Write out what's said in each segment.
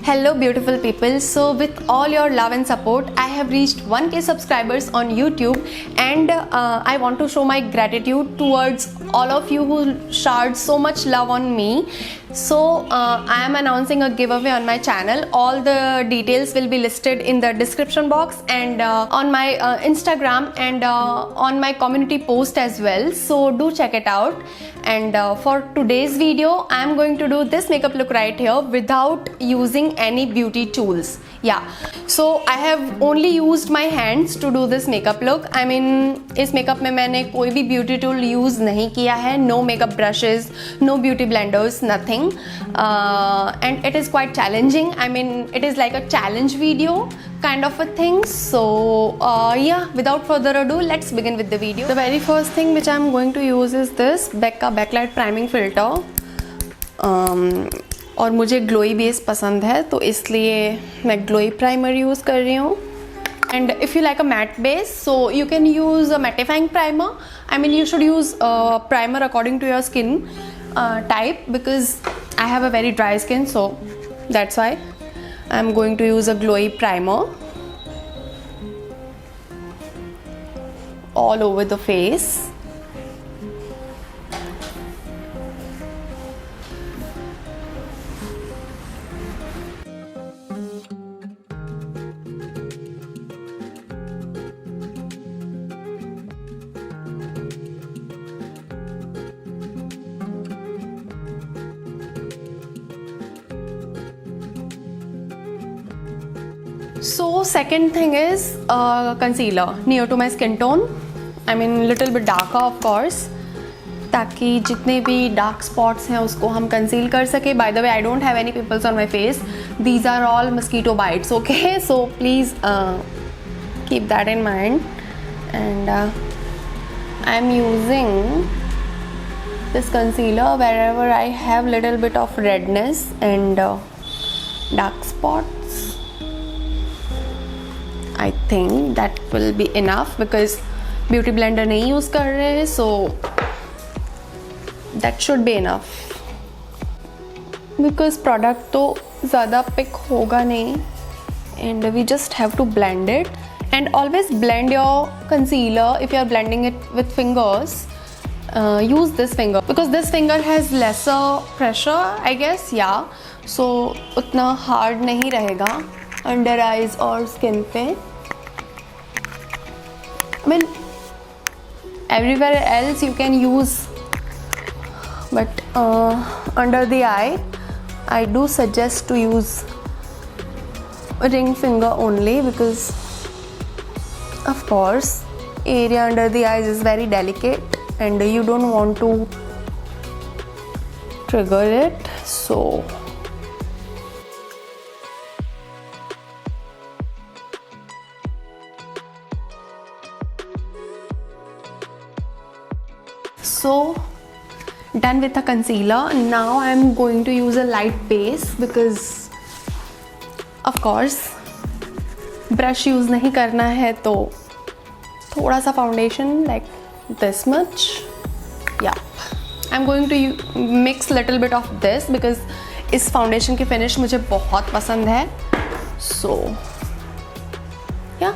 Hello beautiful people. So with all your love and support, I have reached 1k subscribers on YouTube, and I want to show my gratitude towards all of you who showered so much love on me. So I am announcing a giveaway on my channel. All the details will be listed in the description box and on my Instagram and on my community post as well. So do check it out. And for today's video, I am going to do this makeup look right here without using any beauty tools. Yeah, so I have only used my hands to do this makeup look. I mean, इस makeup में मैंने कोई भी beauty tool use नहीं किया है. No makeup brushes, no beauty blenders, nothing. And it is quite challenging. I mean, it is like a challenge video kind of a thing. So yeah, without further ado, let's begin with the video. The very first thing which I'm going to use is this Becca Backlight Priming Filter. और मुझे glowy base पसंद है तो इसलिए मैं glowy primer use कर रही हूँ. And if you like a matte base, so you can use a mattifying primer. I mean, you should use a primer according to your skin type, because I have a very dry skin, so that's why I'm going to use a glowy primer all over the face. So second thing is concealer near to my skin tone. I mean little bit darker of course, ताकि जितने भी dark spots हैं उसको हम conceal कर सके. By the way, I don't have any pimples on my face. These are all mosquito bites. Okay, so please keep that in mind. And I'm using this concealer wherever I have little bit of redness and dark spots. I think that will be enough because beauty blender नहीं use कर रहे हैं, so that should be enough. Because product तो ज़्यादा pick होगा नहीं, and we just have to blend it. And always blend your concealer. If you are blending it with fingers, use this finger because this finger has lesser pressure, I guess. Yeah, so उतना hard नहीं रहेगा under eyes और skin पे. I mean, everywhere else you can use, but under the eye, I do suggest to use ring finger only because, of course, area under the eyes is very delicate and you don't want to trigger it. So done with the concealer. Now I'm going to use a light base because of course brush use नहीं करना है, तो थोड़ा सा foundation like this much. Yeah, I'm going to mix little bit of this because इस foundation की finish मुझे बहुत पसंद है. So yeah,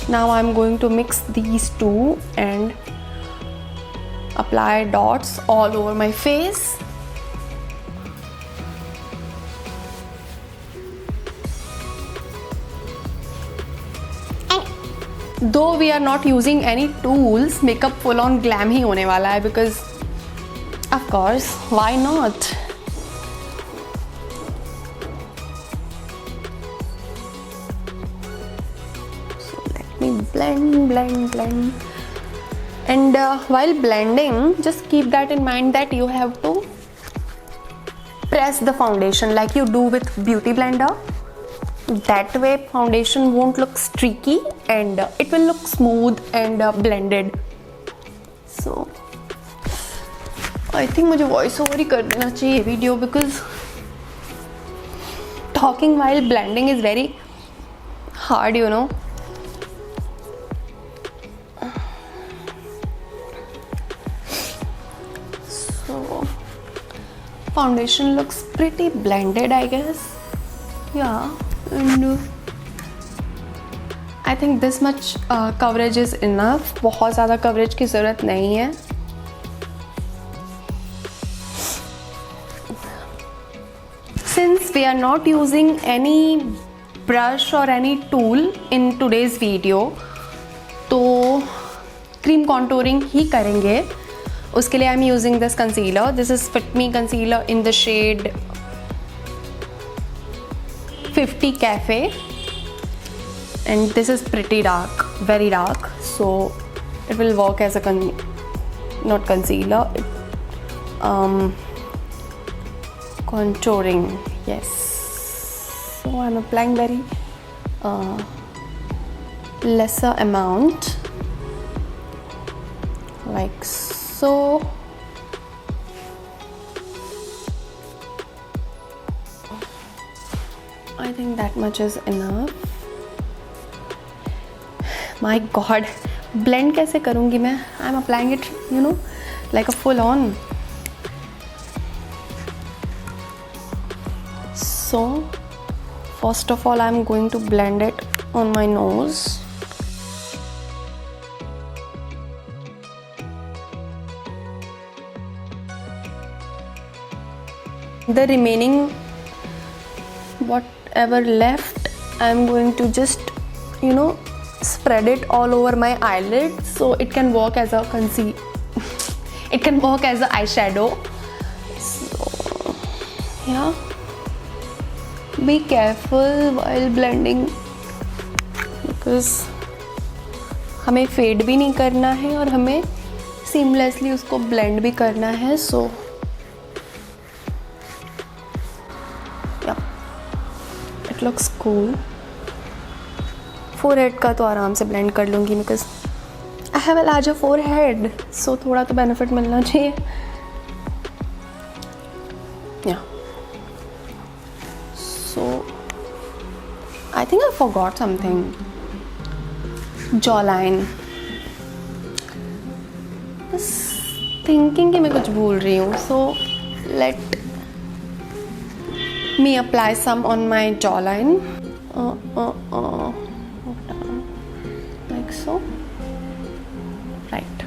now I'm going to mix these two and apply dots all over my face. And though we are not using any tools, makeup full on glam ही होने वाला है because of course, why not? So let me blend. And while blending, just keep that in mind that you have to press the foundation like you do with beauty blender. That way foundation won't look streaky and it will look smooth and blended. So I think मुझे voice over ही कर देना चाहिए video because talking while blending is very hard, you know. Foundation looks pretty blended, I guess. Yeah, and I think this much coverage is enough. बहुत ज़्यादा coverage की ज़रूरत नहीं है. Since we are not using any brush or any tool in today's video, तो cream contouring ही करेंगे. उसके लिए I'm using this concealer. This is Fit Me concealer in the shade 50 Cafe, and this is pretty dark, very dark, so it will work as a not concealer, contouring. Yes, so I'm applying very lesser amount, like so. I think that much is enough. My God, blend कैसे करूँगी मैं? I'm applying it, you know, like a full on. So, first of all, I'm going to blend it on my nose. The remaining whatever left, I'm going to just, you know, spread it all over my eyelid so it can work as a it can work as a eyeshadow. So yeah, be careful while blending because हमें fade भी नहीं करना है और हमें seamlessly उसको blend भी करना है. So it looks cool. Forehead का तो आराम से blend कर लूँगी because I have a larger forehead, so थोड़ा तो benefit मिलना चाहिए. Yeah. So I think I forgot something. Jawline. बस thinking कि मैं कुछ भूल रही हूँ. So let me apply some on my jawline. Like so. Right.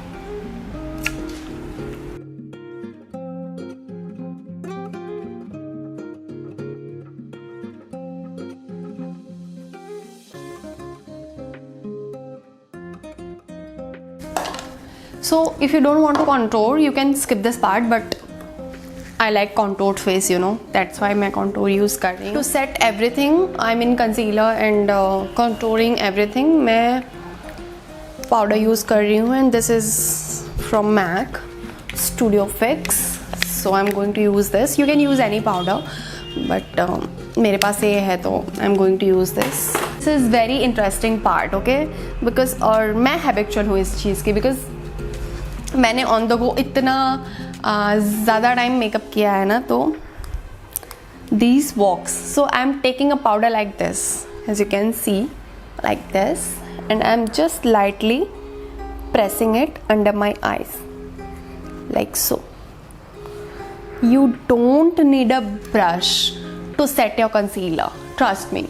So if you don't want to contour, you can skip this part, but I like contoured face, you know, that's why मैं contour use कर रही हूँ. To set everything, I mean concealer and contouring everything, मैं powder use कर रही हूँ, and this is from MAC Studio Fix. So I'm going to use this. You can use any powder, but मेरे पास ये है तो I'm going to use this. This is very interesting part, okay? Because और मैं habitual हूँ इस चीज़ की, because मैंने on the go इतना ज़्यादा टाइम मेकअप किया है ना, तो these works. So I'm taking a powder like this, as you can see, like this, and I'm just lightly pressing it under my eyes, like so. You don't need a brush to set your concealer, trust me.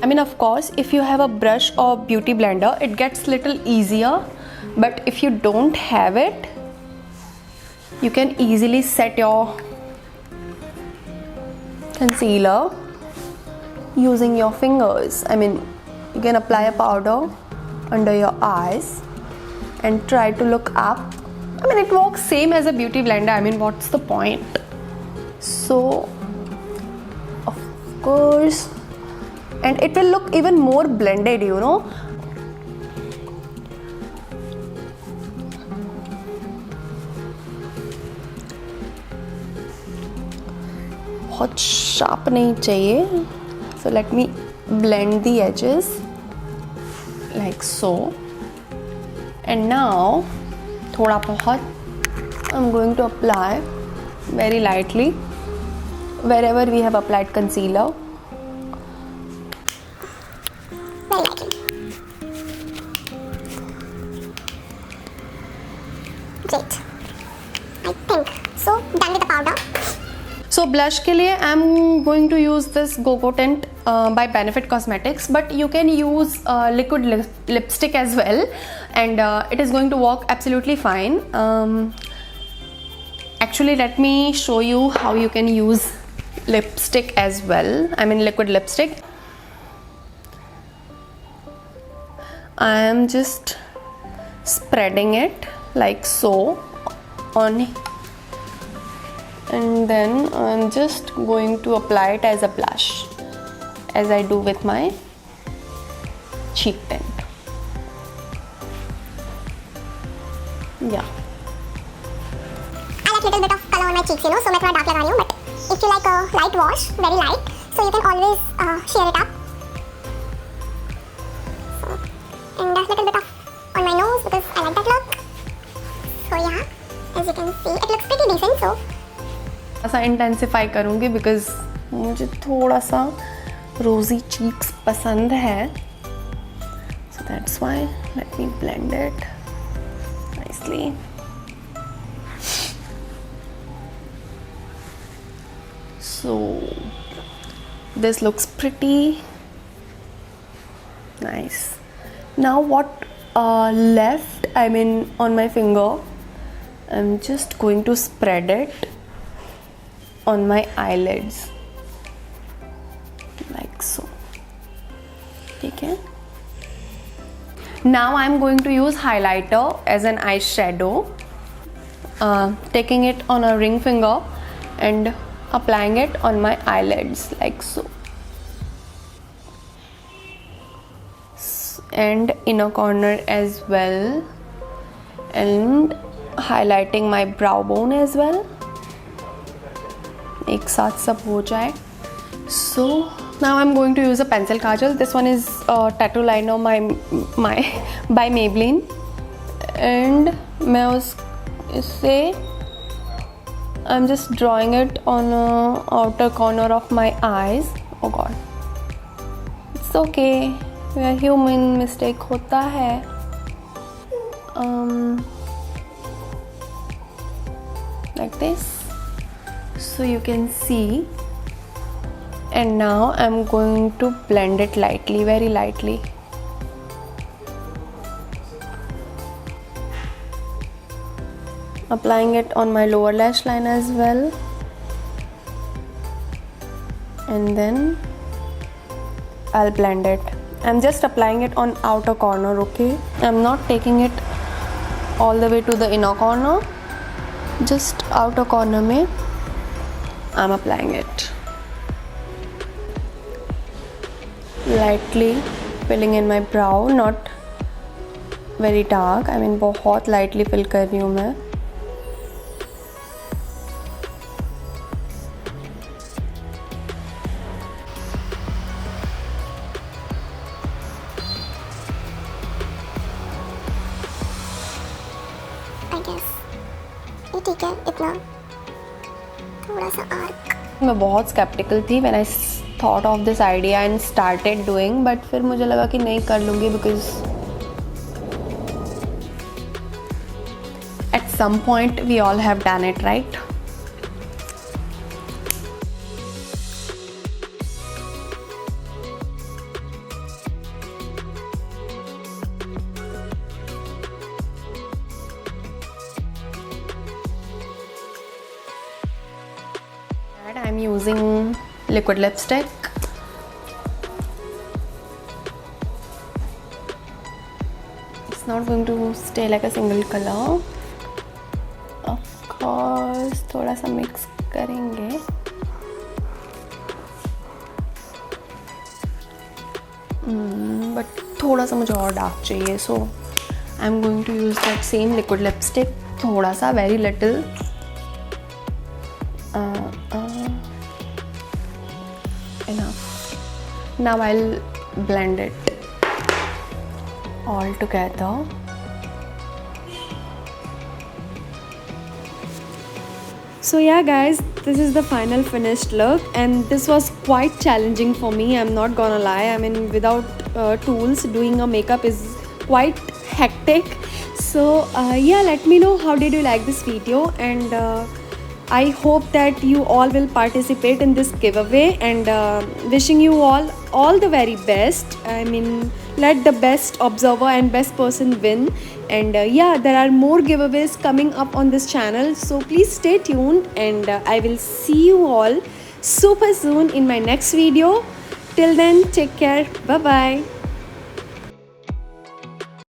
I mean, of course, if you have a brush or beauty blender, it gets little easier, but if you don't have it, you can easily set your concealer using your fingers. I mean, you can apply a powder under your eyes and try to look up. I mean, it works same as a beauty blender. I mean, what's the point? So, of course, and it will look even more blended, you know. बहुत sharp नहीं चाहिए. So let me blend the edges like so. And now थोड़ा बहुत I'm going to apply very lightly wherever we have applied concealer. Very lightly. Great. I think so. Done with the powder. So So blush के लिए I'm going to use this Go Tint by Benefit Cosmetics, but you can use liquid lipstick as well, and it is going to work absolutely fine. Actually, let me show you how you can use lipstick as well. I mean liquid lipstick. I am just spreading it like so on, and then I'm just going to apply it as a blush, as I do with my cheek tint. Yeah. I like little bit of color on my cheeks, you know, so मैं थोड़ा dark लगा रही हूँ, but if you like a light wash, very light, so you can always sheer it up. So, and a little bit of on my nose because I like that look. So yeah, as you can see, it looks pretty decent. So ऐसा intensify करूँगी because मुझे थोड़ा सा रोजी cheeks पसंद है, so that's why let me blend it nicely. So this looks pretty nice. Now what left, I mean on my finger, I'm just going to spread it on my eyelids like so. Okay. Now I'm going to use highlighter as an eyeshadow, taking it on a ring finger and applying it on my eyelids like so, and inner corner as well, and highlighting my brow bone as well. एक साथ सब हो जाए. So now I'm going to use a pencil kajal. This one is tattoo liner by Maybelline, and मैं इससे I'm just drawing it on the outer corner of my eyes. Oh god, it's okay, we are human, mistake होता है. Like this, so you can see. And now I'm going to blend it lightly, very lightly. Applying it on my lower lash line as well, and then I'll blend it. I'm just applying it on outer corner, okay? I'm not taking it all the way to the inner corner, just outer corner mein I'm applying it. Lightly filling in my brow, not very dark, I mean बहुत lightly fill कर रही हूँ मैं. I guess ये ठीक है, इतना थोड़ा सा आर्क. मैं बहुत skeptical थी when I thought of this idea and started doing, but फिर मुझे लगा कि नहीं कर लूँगी because at some point we all have done it, right? I'm using liquid lipstick. It's not going to stay like a single color. Of course, थोड़ा सा mix करेंगे. But थोड़ा सा मुझे और dark चाहिए, so I'm going to use that same liquid lipstick. थोड़ा सा, very little. Enough. Now I'll blend it all together. So yeah guys, this is the final finished look, and this was quite challenging for me, I'm not gonna lie. I mean without tools, doing a makeup is quite hectic. So yeah, let me know how did you like this video, and I hope that you all will participate in this giveaway, and wishing you all the very best. I mean, let the best observer and best person win. And yeah, there are more giveaways coming up on this channel, so please stay tuned, and I will see you all super soon in my next video. Till then, take care. Bye bye.